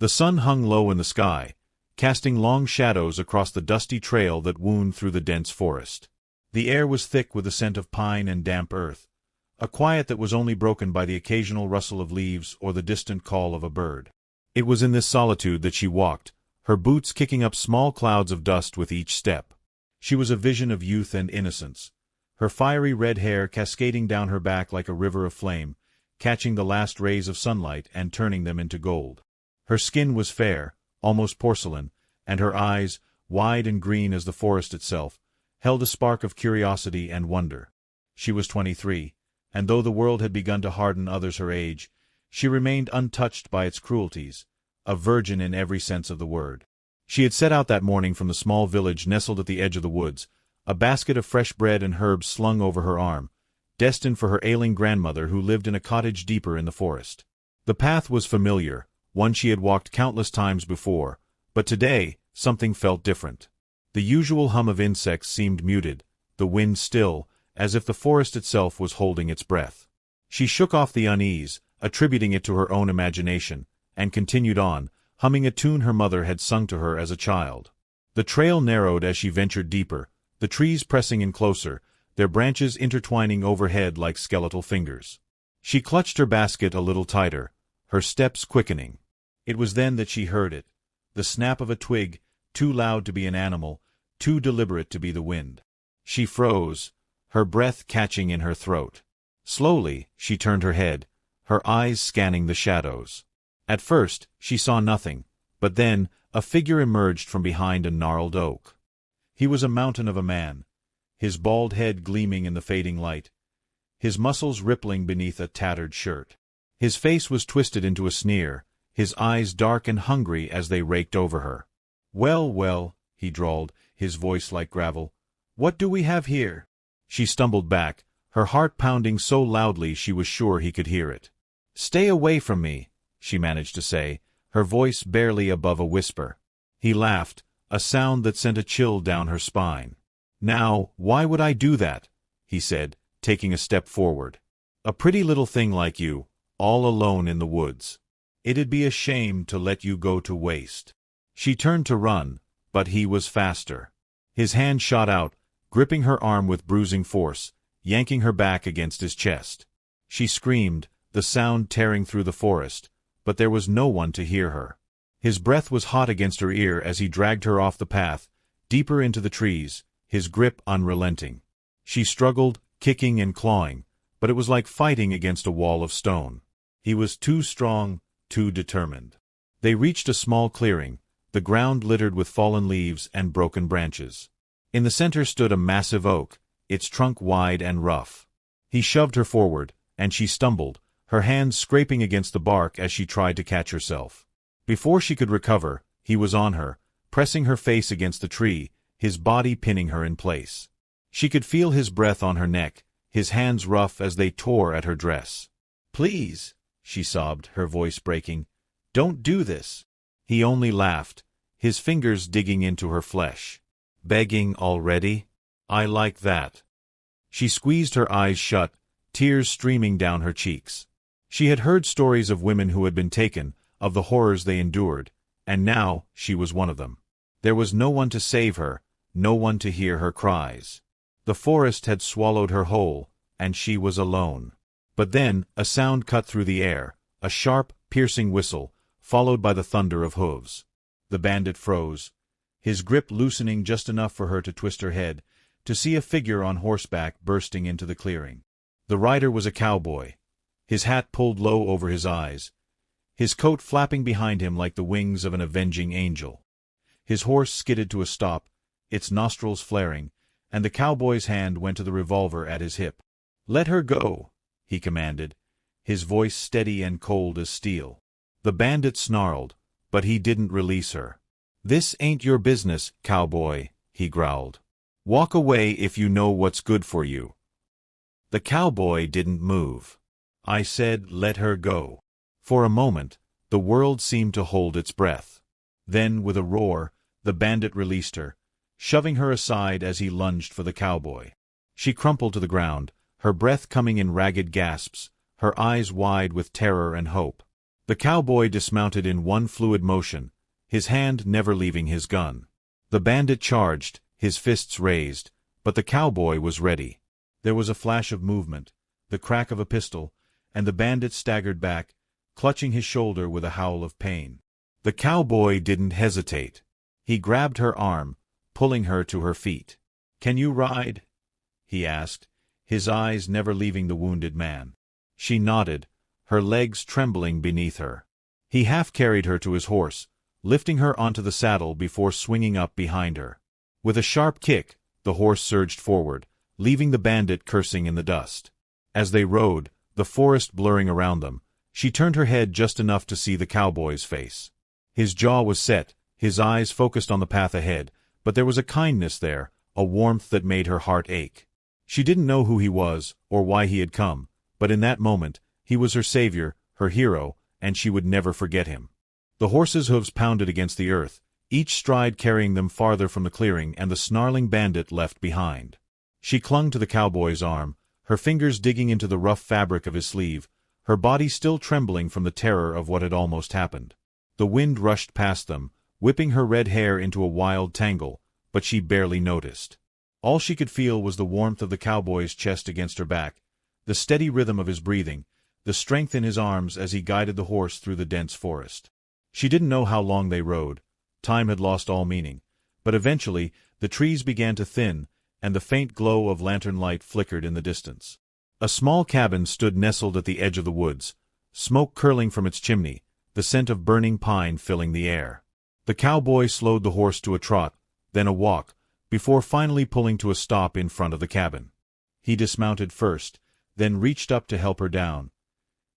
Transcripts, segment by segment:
The sun hung low in the sky, casting long shadows across the dusty trail that wound through the dense forest. The air was thick with the scent of pine and damp earth, a quiet that was only broken by the occasional rustle of leaves or the distant call of a bird. It was in this solitude that she walked, her boots kicking up small clouds of dust with each step. She was a vision of youth and innocence, her fiery red hair cascading down her back like a river of flame, catching the last rays of sunlight and turning them into gold. Her skin was fair, almost porcelain, and her eyes, wide and green as the forest itself, held a spark of curiosity and wonder. She was 23, and though the world had begun to harden others her age, she remained untouched by its cruelties, a virgin in every sense of the word. She had set out that morning from the small village nestled at the edge of the woods, a basket of fresh bread and herbs slung over her arm, destined for her ailing grandmother who lived in a cottage deeper in the forest. The path was familiar, one she had walked countless times before, but today something felt different. The usual hum of insects seemed muted, the wind still, as if the forest itself was holding its breath. She shook off the unease, attributing it to her own imagination, and continued on, humming a tune her mother had sung to her as a child. The trail narrowed as she ventured deeper, the trees pressing in closer, their branches intertwining overhead like skeletal fingers. She clutched her basket a little tighter, her steps quickening. It was then that she heard it, the snap of a twig, too loud to be an animal, too deliberate to be the wind. She froze, her breath catching in her throat. Slowly, she turned her head, her eyes scanning the shadows. At first, she saw nothing, but then, a figure emerged from behind a gnarled oak. He was a mountain of a man, his bald head gleaming in the fading light, his muscles rippling beneath a tattered shirt. His face was twisted into a sneer, his eyes dark and hungry as they raked over her. "Well, well," he drawled, his voice like gravel, "what do we have here?" She stumbled back, her heart pounding so loudly she was sure he could hear it. "Stay away from me," she managed to say, her voice barely above a whisper. He laughed, a sound that sent a chill down her spine. "Now, why would I do that?" he said, taking a step forward. "A pretty little thing like you, all alone in the woods. It'd be a shame to let you go to waste." She turned to run, but he was faster. His hand shot out, gripping her arm with bruising force, yanking her back against his chest. She screamed, the sound tearing through the forest, but there was no one to hear her. His breath was hot against her ear as he dragged her off the path, deeper into the trees, his grip unrelenting. She struggled, kicking and clawing, but it was like fighting against a wall of stone. He was too strong, too determined. They reached a small clearing, the ground littered with fallen leaves and broken branches. In the center stood a massive oak, its trunk wide and rough. He shoved her forward, and she stumbled, her hands scraping against the bark as she tried to catch herself. Before she could recover, he was on her, pressing her face against the tree, his body pinning her in place. She could feel his breath on her neck, his hands rough as they tore at her dress. "Please," she sobbed, her voice breaking, "don't do this." He only laughed, his fingers digging into her flesh. "Begging already? I like that." She squeezed her eyes shut, tears streaming down her cheeks. She had heard stories of women who had been taken, of the horrors they endured, and now she was one of them. There was no one to save her, no one to hear her cries. The forest had swallowed her whole, and she was alone. But then a sound cut through the air, a sharp, piercing whistle, followed by the thunder of hooves. The bandit froze, his grip loosening just enough for her to twist her head, to see a figure on horseback bursting into the clearing. The rider was a cowboy, his hat pulled low over his eyes, his coat flapping behind him like the wings of an avenging angel. His horse skidded to a stop, its nostrils flaring, and the cowboy's hand went to the revolver at his hip. "Let her go," he commanded, his voice steady and cold as steel. The bandit snarled, but he didn't release her. "This ain't your business, cowboy," he growled. "Walk away if you know what's good for you." The cowboy didn't move. "I said let her go." For a moment, the world seemed to hold its breath. Then, with a roar, the bandit released her, shoving her aside as he lunged for the cowboy. She crumpled to the ground, her breath coming in ragged gasps, her eyes wide with terror and hope. The cowboy dismounted in one fluid motion, his hand never leaving his gun. The bandit charged, his fists raised, but the cowboy was ready. There was a flash of movement, the crack of a pistol, and the bandit staggered back, clutching his shoulder with a howl of pain. The cowboy didn't hesitate. He grabbed her arm, pulling her to her feet. "Can you ride?" he asked, his eyes never leaving the wounded man. She nodded, her legs trembling beneath her. He half-carried her to his horse, lifting her onto the saddle before swinging up behind her. With a sharp kick, the horse surged forward, leaving the bandit cursing in the dust. As they rode, the forest blurring around them, she turned her head just enough to see the cowboy's face. His jaw was set, his eyes focused on the path ahead, but there was a kindness there, a warmth that made her heart ache. She didn't know who he was, or why he had come, but in that moment, he was her savior, her hero, and she would never forget him. The horse's hooves pounded against the earth, each stride carrying them farther from the clearing and the snarling bandit left behind. She clung to the cowboy's arm, her fingers digging into the rough fabric of his sleeve, her body still trembling from the terror of what had almost happened. The wind rushed past them, whipping her red hair into a wild tangle, but she barely noticed. All she could feel was the warmth of the cowboy's chest against her back, the steady rhythm of his breathing, the strength in his arms as he guided the horse through the dense forest. She didn't know how long they rode. Time had lost all meaning. But eventually, the trees began to thin, and the faint glow of lantern light flickered in the distance. A small cabin stood nestled at the edge of the woods, smoke curling from its chimney, the scent of burning pine filling the air. The cowboy slowed the horse to a trot, then a walk, before finally pulling to a stop in front of the cabin. He dismounted first, then reached up to help her down,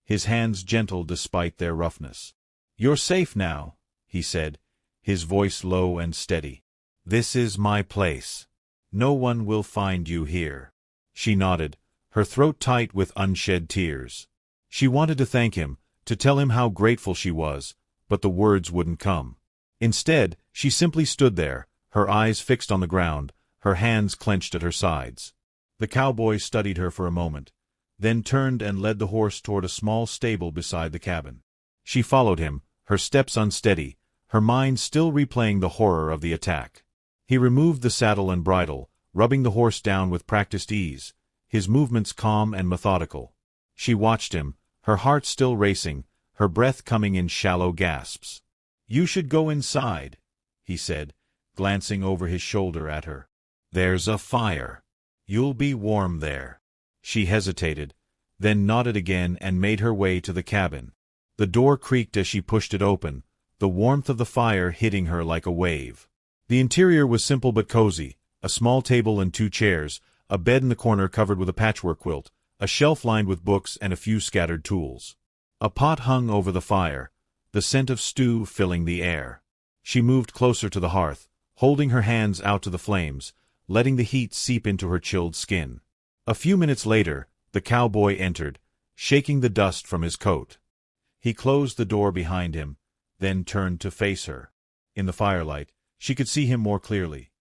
his hands gentle despite their roughness. "You're safe now," he said, his voice low and steady. "This is my place. No one will find you here." She nodded, her throat tight with unshed tears. She wanted to thank him, to tell him how grateful she was, but the words wouldn't come. Instead, she simply stood there, her eyes fixed on the ground, her hands clenched at her sides. The cowboy studied her for a moment, then turned and led the horse toward a small stable beside the cabin. She followed him, her steps unsteady, her mind still replaying the horror of the attack. He removed the saddle and bridle, rubbing the horse down with practiced ease, his movements calm and methodical. She watched him, her heart still racing, her breath coming in shallow gasps. "You should go inside," he said, glancing over his shoulder at her. "There's a fire. You'll be warm there." She hesitated, then nodded again and made her way to the cabin. The door creaked as she pushed it open, the warmth of the fire hitting her like a wave. The interior was simple but cozy, a small table and 2 chairs, a bed in the corner covered with a patchwork quilt, a shelf lined with books and a few scattered tools. A pot hung over the fire, the scent of stew filling the air. She moved closer to the hearth, holding her hands out to the flames, letting the heat seep into her chilled skin. A few minutes later, the cowboy entered, shaking the dust from his coat. He closed the door behind him, then turned to face her. In the firelight, she could see him more clearly.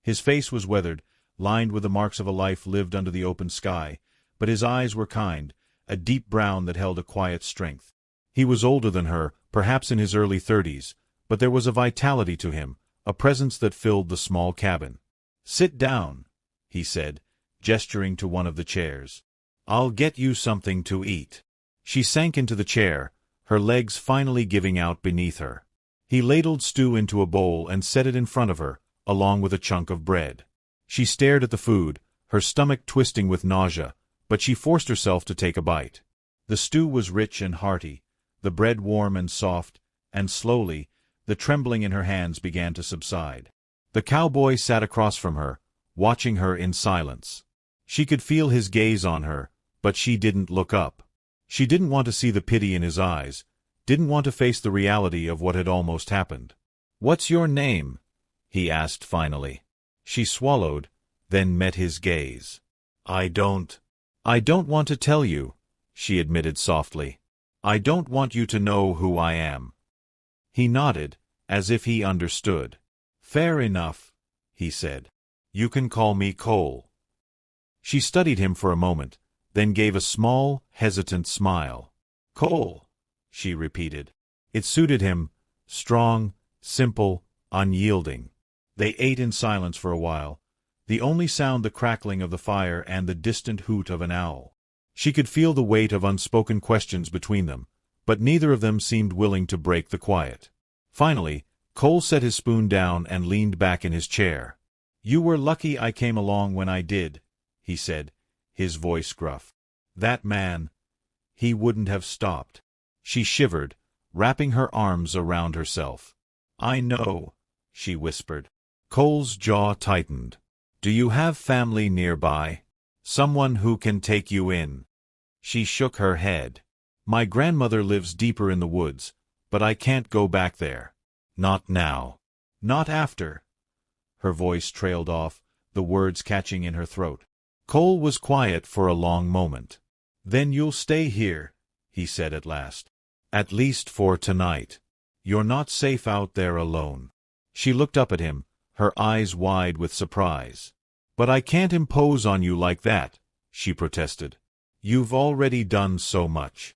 His face was weathered, lined with the marks of a life lived under the open sky, but his eyes were kind, a deep brown that held a quiet strength. He was older than her, perhaps in his early 30s, but there was a vitality to him, a presence that filled the small cabin. "Sit down," he said, gesturing to one of the chairs. "I'll get you something to eat." She sank into the chair, her legs finally giving out beneath her. He ladled stew into a bowl and set it in front of her, along with a chunk of bread. She stared at the food, her stomach twisting with nausea, but she forced herself to take a bite. The stew was rich and hearty, the bread warm and soft, and slowly, the trembling in her hands began to subside. The cowboy sat across from her, watching her in silence. She could feel his gaze on her, but she didn't look up. She didn't want to see the pity in his eyes, didn't want to face the reality of what had almost happened. "What's your name?" he asked finally. She swallowed, then met his gaze. I don't want to tell you," she admitted softly. "I don't want you to know who I am." He nodded, as if he understood. "Fair enough," he said. "You can call me Cole." She studied him for a moment, then gave a small, hesitant smile. "Cole," she repeated. It suited him, strong, simple, unyielding. They ate in silence for a while, the only sound the crackling of the fire and the distant hoot of an owl. She could feel the weight of unspoken questions between them, but neither of them seemed willing to break the quiet. Finally, Cole set his spoon down and leaned back in his chair. "You were lucky I came along when I did," he said, his voice gruff. "That man, he wouldn't have stopped." She shivered, wrapping her arms around herself. "I know," she whispered. Cole's jaw tightened. "Do you have family nearby? Someone who can take you in?" She shook her head. "My grandmother lives deeper in the woods, but I can't go back there. Not now. Not after." Her voice trailed off, the words catching in her throat. Cole was quiet for a long moment. "Then you'll stay here," he said at last. "At least for tonight. You're not safe out there alone." She looked up at him, her eyes wide with surprise. "But I can't impose on you like that," she protested. "You've already done so much."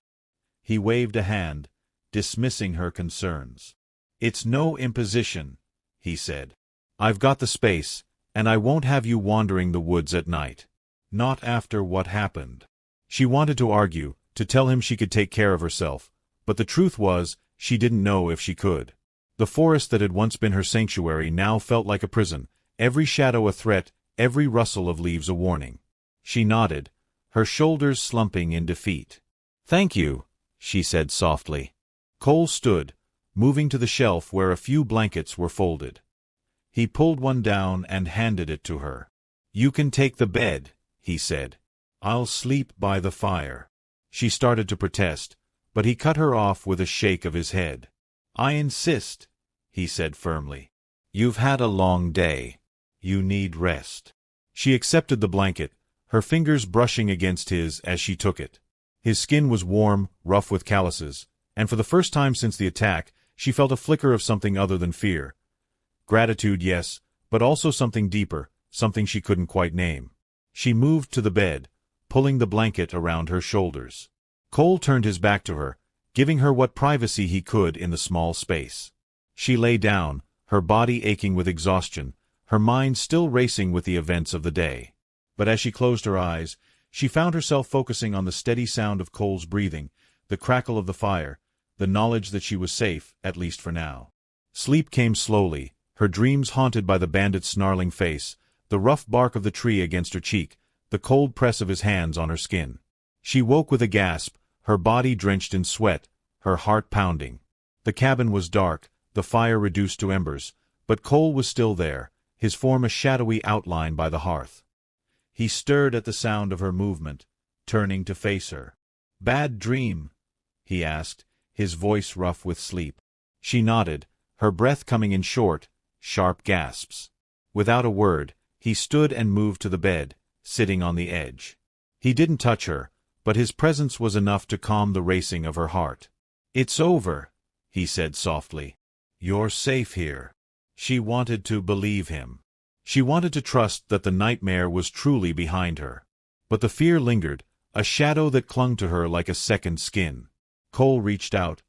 He waved a hand, dismissing her concerns. "It's no imposition," he said. "I've got the space, and I won't have you wandering the woods at night. Not after what happened." She wanted to argue, to tell him she could take care of herself, but the truth was, she didn't know if she could. The forest that had once been her sanctuary now felt like a prison, every shadow a threat, every rustle of leaves a warning. She nodded, her shoulders slumping in defeat. "Thank you," she said softly. Cole stood, moving to the shelf where a few blankets were folded. He pulled one down and handed it to her. "You can take the bed," he said. "I'll sleep by the fire." She started to protest, but he cut her off with a shake of his head. "I insist," he said firmly. "You've had a long day. You need rest." She accepted the blanket, her fingers brushing against his as she took it. His skin was warm, rough with calluses, and for the first time since the attack, she felt a flicker of something other than fear. Gratitude, yes, but also something deeper, something she couldn't quite name. She moved to the bed, pulling the blanket around her shoulders. Cole turned his back to her, giving her what privacy he could in the small space. She lay down, her body aching with exhaustion, her mind still racing with the events of the day. But as she closed her eyes, she found herself focusing on the steady sound of Cole's breathing, the crackle of the fire, the knowledge that she was safe, at least for now. Sleep came slowly, her dreams haunted by the bandit's snarling face, the rough bark of the tree against her cheek, the cold press of his hands on her skin. She woke with a gasp, her body drenched in sweat, her heart pounding. The cabin was dark, the fire reduced to embers, but Cole was still there, his form a shadowy outline by the hearth. He stirred at the sound of her movement, turning to face her. "Bad dream?" he asked, his voice rough with sleep. She nodded, her breath coming in short, sharp gasps. Without a word, he stood and moved to the bed, sitting on the edge. He didn't touch her, but his presence was enough to calm the racing of her heart. "It's over," he said softly. "You're safe here." She wanted to believe him. She wanted to trust that the nightmare was truly behind her. But the fear lingered, a shadow that clung to her like a second skin. Cole reached out,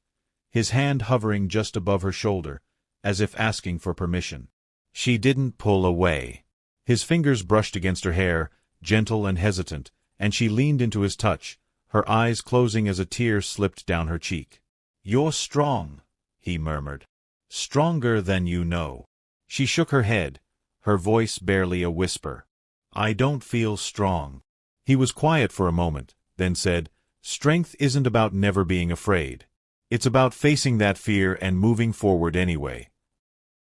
his hand hovering just above her shoulder, as if asking for permission. She didn't pull away. His fingers brushed against her hair, gentle and hesitant, and she leaned into his touch, her eyes closing as a tear slipped down her cheek. "You're strong," he murmured. "Stronger than you know." She shook her head, her voice barely a whisper. "I don't feel strong." He was quiet for a moment, then said, "Strength isn't about never being afraid. It's about facing that fear and moving forward anyway."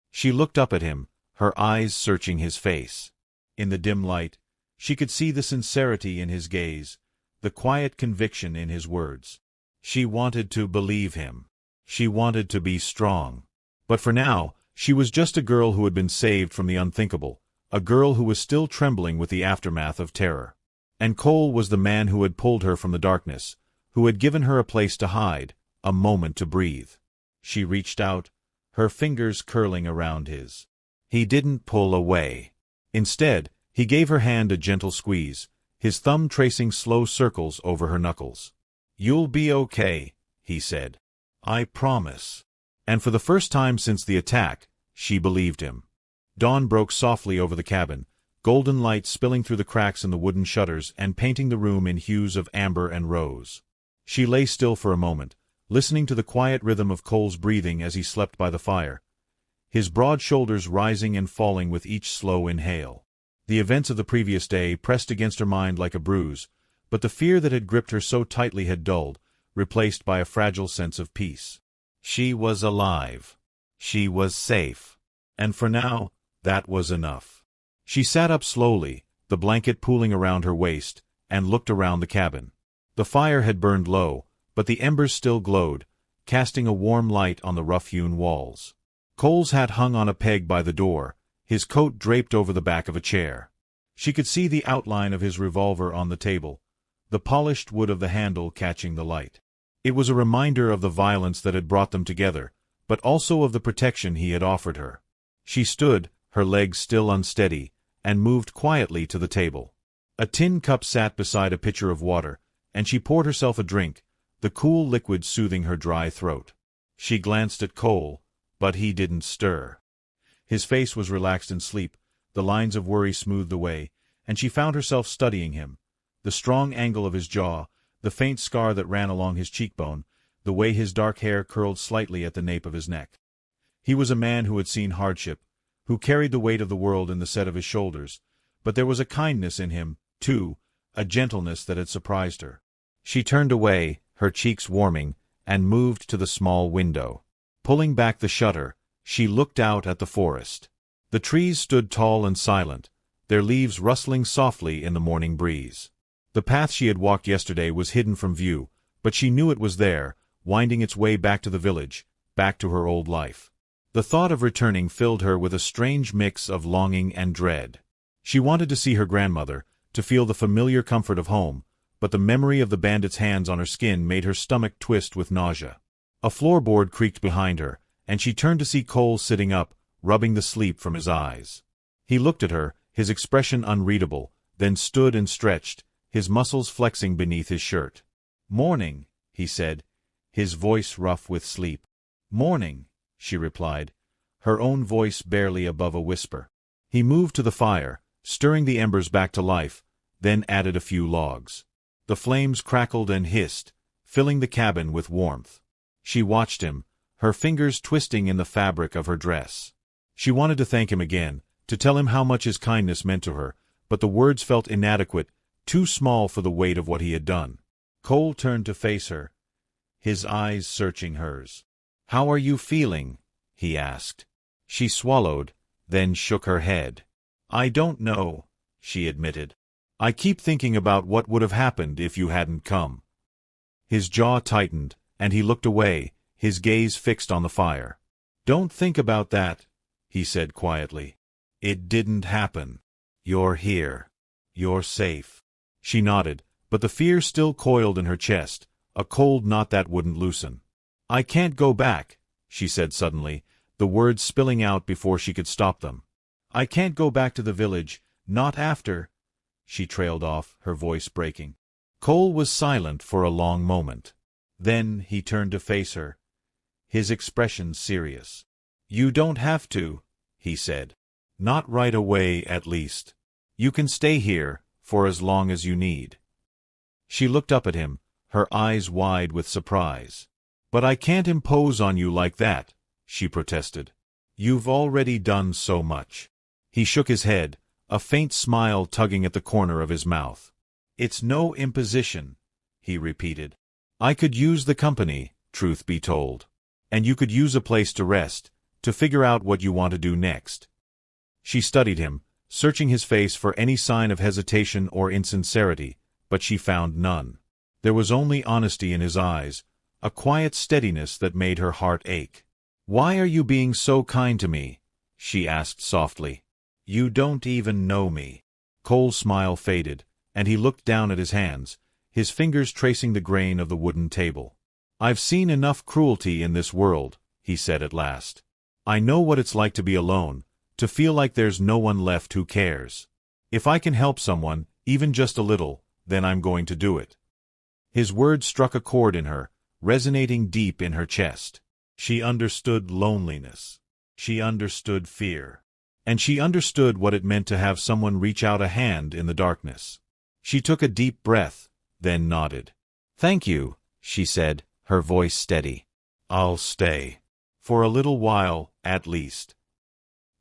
She looked up at him, her eyes searching his face. In the dim light, she could see the sincerity in his gaze, the quiet conviction in his words. She wanted to believe him. She wanted to be strong. But for now, she was just a girl who had been saved from the unthinkable, a girl who was still trembling with the aftermath of terror. And Cole was the man who had pulled her from the darkness, who had given her a place to hide, a moment to breathe. She reached out, her fingers curling around his. He didn't pull away. Instead, he gave her hand a gentle squeeze, his thumb tracing slow circles over her knuckles. "You'll be okay," he said. I promise. And for the first time since the attack, she believed him. Dawn broke softly over the cabin, golden light spilling through the cracks in the wooden shutters and painting the room in hues of amber and rose. She lay still for a moment, listening to the quiet rhythm of Cole's breathing as he slept by the fire, his broad shoulders rising and falling with each slow inhale. The events of the previous day pressed against her mind like a bruise, but the fear that had gripped her so tightly had dulled, replaced by a fragile sense of peace. She was alive. She was safe. And for now, that was enough. She sat up slowly, the blanket pooling around her waist, and looked around the cabin. The fire had burned low, but the embers still glowed, casting a warm light on the rough-hewn walls. Cole's hat hung on a peg by the door, his coat draped over the back of a chair. She could see the outline of his revolver on the table, the polished wood of the handle catching the light. It was a reminder of the violence that had brought them together, but also of the protection he had offered her. She stood, her legs still unsteady, and moved quietly to the table. A tin cup sat beside a pitcher of water, and she poured herself a drink, the cool liquid soothing her dry throat. She glanced at Cole, but he didn't stir. His face was relaxed in sleep, the lines of worry smoothed away, and she found herself studying him. The strong angle of his jaw, the faint scar that ran along his cheekbone, the way his dark hair curled slightly at the nape of his neck. He was a man who had seen hardship, who carried the weight of the world in the set of his shoulders, but there was a kindness in him, too, a gentleness that had surprised her. She turned away, her cheeks warming, and moved to the small window. Pulling back the shutter, she looked out at the forest. The trees stood tall and silent, their leaves rustling softly in the morning breeze. The path she had walked yesterday was hidden from view, but she knew it was there, winding its way back to the village, back to her old life. The thought of returning filled her with a strange mix of longing and dread. She wanted to see her grandmother, to feel the familiar comfort of home, but the memory of the bandit's hands on her skin made her stomach twist with nausea. A floorboard creaked behind her, and she turned to see Cole sitting up, rubbing the sleep from his eyes. He looked at her, his expression unreadable, then stood and stretched, his muscles flexing beneath his shirt. "Morning," he said, his voice rough with sleep. "Morning," she replied, her own voice barely above a whisper. He moved to the fire, stirring the embers back to life, then added a few logs. The flames crackled and hissed, filling the cabin with warmth. She watched him, her fingers twisting in the fabric of her dress. She wanted to thank him again, to tell him how much his kindness meant to her, but the words felt inadequate, too small for the weight of what he had done. Cole turned to face her, his eyes searching hers. "How are you feeling?" he asked. She swallowed, then shook her head. "I don't know," she admitted. "I keep thinking about what would have happened if you hadn't come." His jaw tightened, and he looked away, his gaze fixed on the fire. "Don't think about that," he said quietly. "It didn't happen. You're here. You're safe." She nodded, but the fear still coiled in her chest, a cold knot that wouldn't loosen. "I can't go back," she said suddenly, the words spilling out before she could stop them. "I can't go back to the village, not after—" She trailed off, her voice breaking. Cole was silent for a long moment. Then he turned to face her, his expression serious. "You don't have to," he said. "Not right away, at least. You can stay here for as long as you need." She looked up at him, her eyes wide with surprise. "But I can't impose on you like that," she protested. "You've already done so much." He shook his head, a faint smile tugging at the corner of his mouth. "It's no imposition," he repeated. "I could use the company, truth be told. And you could use a place to rest, to figure out what you want to do next." She studied him, searching his face for any sign of hesitation or insincerity, but she found none. There was only honesty in his eyes, a quiet steadiness that made her heart ache. "Why are you being so kind to me?" she asked softly. "You don't even know me." Cole's smile faded, and he looked down at his hands, his fingers tracing the grain of the wooden table. "I've seen enough cruelty in this world," he said at last. "I know what it's like to be alone, to feel like there's no one left who cares. If I can help someone, even just a little, then I'm going to do it." His words struck a chord in her, resonating deep in her chest. She understood loneliness. She understood fear. And she understood what it meant to have someone reach out a hand in the darkness. She took a deep breath, then nodded. "Thank you," she said, her voice steady. "I'll stay. For a little while, at least."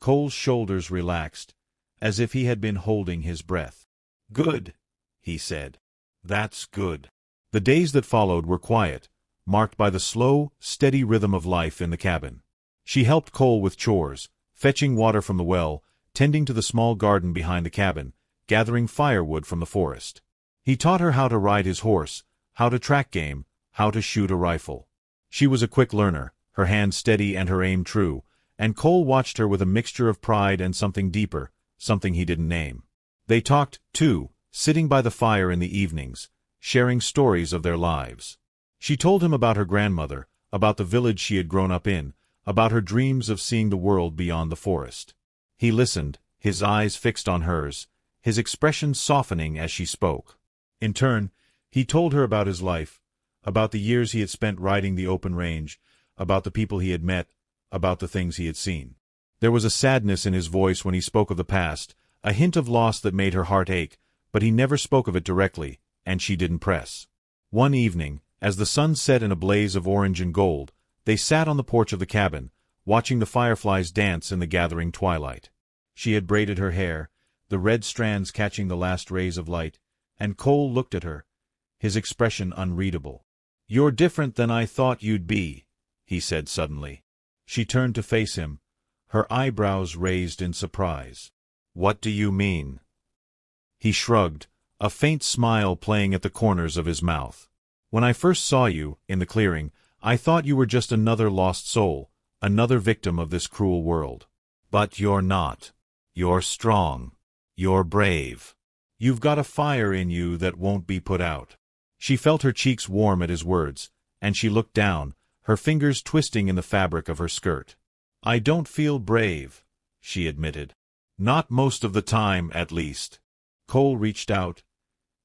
Cole's shoulders relaxed, as if he had been holding his breath. "Good," he said. "That's good." The days that followed were quiet, marked by the slow, steady rhythm of life in the cabin. She helped Cole with chores, fetching water from the well, tending to the small garden behind the cabin, gathering firewood from the forest. He taught her how to ride his horse, how to track game, how to shoot a rifle. She was a quick learner, her hand steady and her aim true, and Cole watched her with a mixture of pride and something deeper, something he didn't name. They talked, too, sitting by the fire in the evenings, sharing stories of their lives. She told him about her grandmother, about the village she had grown up in, about her dreams of seeing the world beyond the forest. He listened, his eyes fixed on hers, his expression softening as she spoke. In turn, he told her about his life, about the years he had spent riding the open range, about the people he had met, about the things he had seen. There was a sadness in his voice when he spoke of the past, a hint of loss that made her heart ache, but he never spoke of it directly, and she didn't press. One evening, as the sun set in a blaze of orange and gold, they sat on the porch of the cabin, watching the fireflies dance in the gathering twilight. She had braided her hair, the red strands catching the last rays of light, and Cole looked at her, his expression unreadable. "You're different than I thought you'd be," he said suddenly. She turned to face him, her eyebrows raised in surprise. "What do you mean?" He shrugged, a faint smile playing at the corners of his mouth. "When I first saw you, in the clearing, I thought you were just another lost soul, another victim of this cruel world. But you're not. You're strong. You're brave. You've got a fire in you that won't be put out." She felt her cheeks warm at his words, and she looked down, her fingers twisting in the fabric of her skirt. "I don't feel brave," she admitted. "Not most of the time, at least." Cole reached out,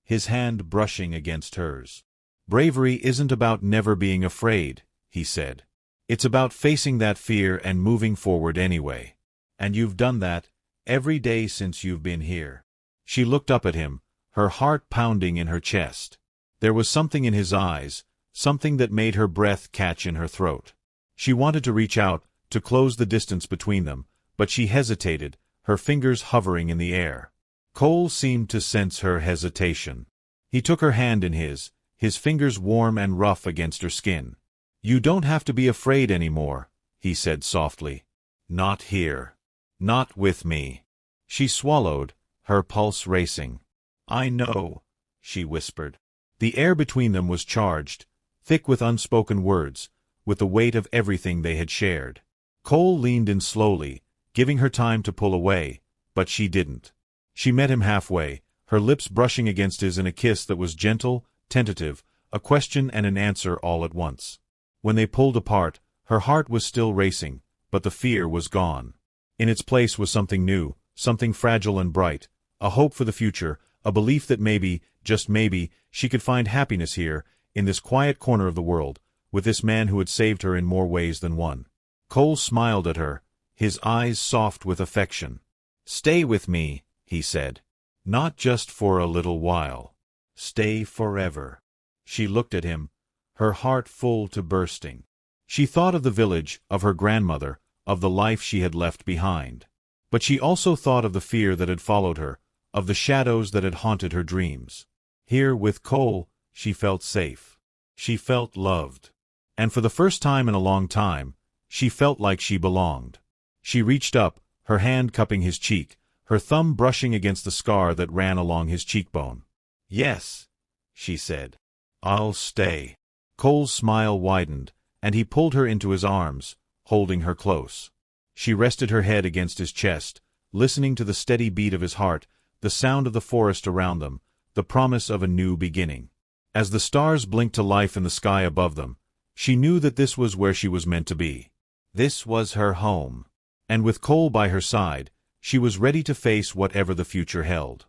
his hand brushing against hers. "Bravery isn't about never being afraid," he said. "It's about facing that fear and moving forward anyway. And you've done that every day since you've been here." She looked up at him, her heart pounding in her chest. There was something in his eyes, something that made her breath catch in her throat. She wanted to reach out, to close the distance between them, but she hesitated, her fingers hovering in the air. Cole seemed to sense her hesitation. He took her hand in his fingers warm and rough against her skin. "You don't have to be afraid anymore," he said softly. "Not here. Not with me." She swallowed, her pulse racing. "I know," she whispered. The air between them was charged, thick with unspoken words, with the weight of everything they had shared. Cole leaned in slowly, giving her time to pull away, but she didn't. She met him halfway, her lips brushing against his in a kiss that was gentle, tentative, a question and an answer all at once. When they pulled apart, her heart was still racing, but the fear was gone. In its place was something new, something fragile and bright, a hope for the future, a belief that maybe, just maybe, she could find happiness here, in this quiet corner of the world, with this man who had saved her in more ways than one. Cole smiled at her, his eyes soft with affection. "Stay with me," he said. "Not just for a little while. Stay forever." She looked at him, her heart full to bursting. She thought of the village, of her grandmother, of the life she had left behind. But she also thought of the fear that had followed her, of the shadows that had haunted her dreams. Here, with Cole, she felt safe. She felt loved. And for the first time in a long time, she felt like she belonged. She reached up, her hand cupping his cheek, her thumb brushing against the scar that ran along his cheekbone. "Yes," she said. "I'll stay." Cole's smile widened, and he pulled her into his arms, holding her close. She rested her head against his chest, listening to the steady beat of his heart, the sound of the forest around them, the promise of a new beginning. As the stars blinked to life in the sky above them, she knew that this was where she was meant to be. This was her home. And with Cole by her side, she was ready to face whatever the future held.